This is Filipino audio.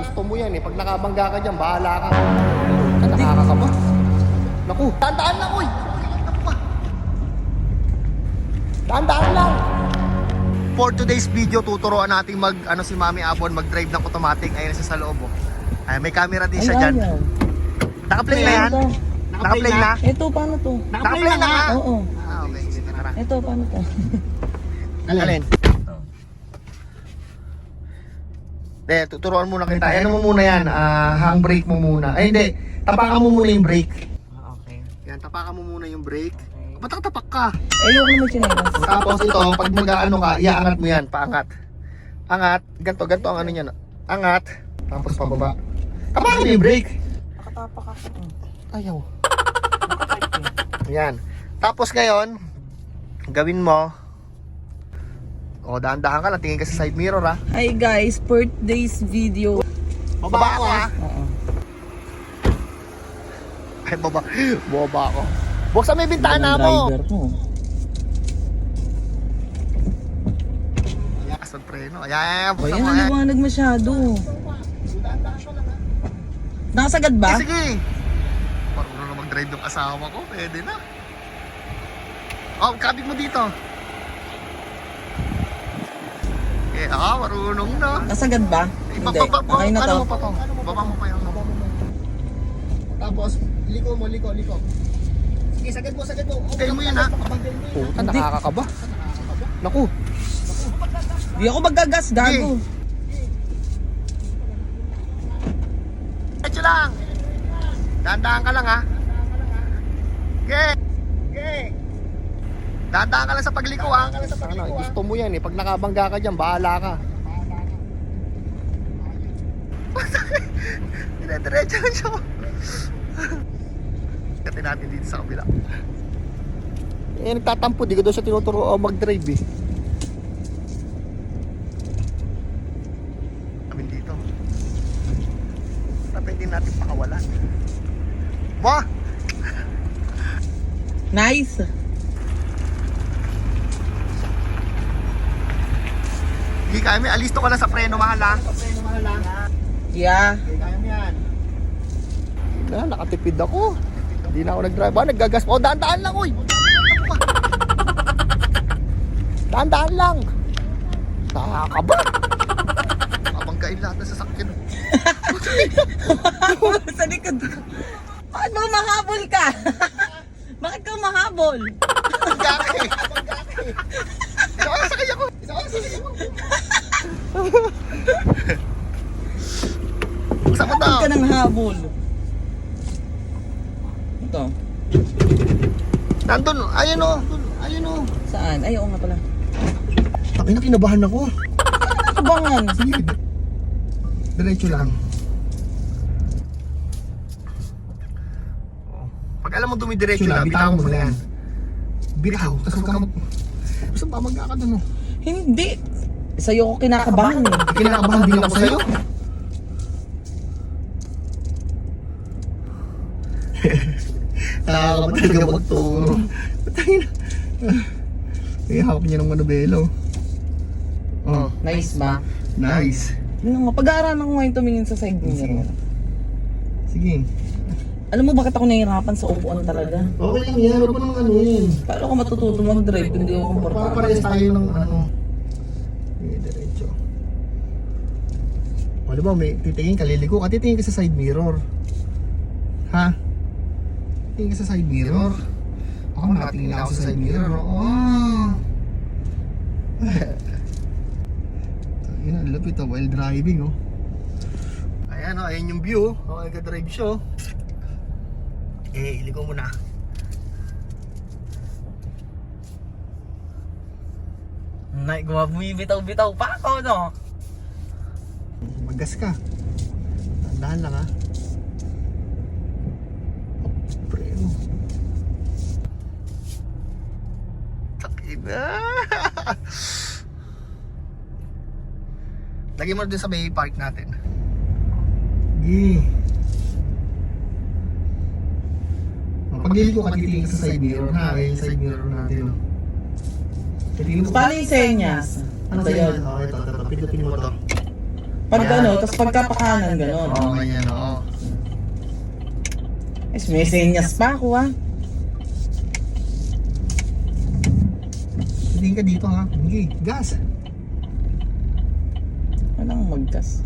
gusto mo yan eh. Pag nakabangga ka dyan, bahala ka. Nakakakaba. Naku, tandaan lang, uy! Tandaan lang! For today's video, tuturuan natin si Mami Abon mag-drive ng automatic. Ayun siya sa loob, oh. Ay, may camera din siya dyan. Naka-play na yan? Naka-play na? Ito, paano to? Naka-play na nga? Oo. Okay, sige, tara. Ito, paano to? Alin? Tuturuan muna kita. Ano mo muna yan? Handbrake mo muna. Ay, hindi. Tapakan mo muna yung brake. Okay. Yan, tapakan mo muna yung brake. Ba't tapak ka? Ayoko naman chinelas. Tapos ito, pag mag-ano ka, iaangat mo yan. Paangat. Angat. Ganto ang ano niyan. Angat. Tapos pababa. Tapakan mo yung brake. Nakatapak ako. Ayaw. Yan. Tapos ngayon, gawin mo. O, dahan-dahan ka lang. Tingin ka sa side mirror, ha. Hi guys, birthday's video. Baba ako, ha. Oo. Ay, baba ako. Buksan mo yung bintana mo. Driver mo. Lakas ng preno. Ayan, buksan Ayan, mo. naliwanag masyado. Nakasagad ba? Sige. Marunong na mag-drive yung asawa ko. Pwede na. Oh, kabig mo dito. Eh, marunong na. Nasagad ba? Hindi. Okay na to. Ano mo pa to? Baba mo pa yung Tapos, liko. Sige, sagad mo. Okay mo yan, ha? Puta, nakakakaba. Naku. Di ako magagas, gago. Diretso lang. Dahan-dahan ka lang, ha? Okay. Dahan-dahan ka lang sa pagliko, ha? Gusto mo yan, eh. Pag nakabangga ka dyan, bahala ka. Dire-diretso lang siya. Katin natin dito sa kabila. Eh, nagtatampo. Di ko doon siya tinuturo mag-drive, eh. Kami dito. Pwede natin pakawalan. Mo! Nice. Hindi kami. Alisto ka lang sa preno, mahal, ha? Yeah. Hindi kaya mo yan. Nakatipid ako. Hindi na ako nag-drive. Naggagas pa. Daan-daan lang, uy! Daan-daan lang! Nakakaba! Mabanggain lahat na sasakyan. Sa likod ko. Bakit mo mahabol ka? Bakit ka mahabol? Gaki! Isa ka sakay ako! Buksan mo daw! Bakit ka nang habol? Ito. Nandun! Ayun o! Saan? Ay, oo nga pala. Taki na, kinabahan ako. Abangan. Sige. Diretso lang. Pag alam mo dumidiretso lang, bitaw mo na yan. Bitaw. Tapos huwag ka basta pamagka ka dun, oh. Hindi. Sa'yo ko kinakabahan eh. Kinakabahan din ako sa'yo. Nakakaba talaga magturo. Patay na. Ay, hawak niya ng manubelo. Oh, Nice ba? nice. Yun nga, pag-aaralan ko ngayon tumingin sa side mirror. Sige. Alam mo bakit ako nahihirapan sa upuan talaga? Okay lang yan. Huwag mo nang ano yun. Paano ako matututo mag-drive kung hindi ako komportable? Papares tayo ng ano. Sige, diretso. O, diba, may titingin ka, liliko ka, titingin ka sa side mirror. Ha? Titingin ka sa side mirror. Ako, nakatingin lang ako sa side mirror. Oh! Yun ang lapit oh, while driving oh. Ayan oh, ayan yung view. Okay, ka-drive siya oh. Eh, iliko mo na. Bumibitaw-bitaw pa ako, no? Maggas ka. Tandaan lang ha. Preno. Takina. Lagyan mo din sa may park natin. Pagliliko ka, titingin ka sa side mirror ha. Yung side mirror natin. Titingin mo. Paano yung senyas? Ano ba yun? Okay, ito. Pindutin mo to. Pag ano, tapos pagkapakanan, gano'n. Oo, ganyan, oo. Is may senyas pa ako ha. Hindi ka dito ha. Hindi, gas. Walang magkas.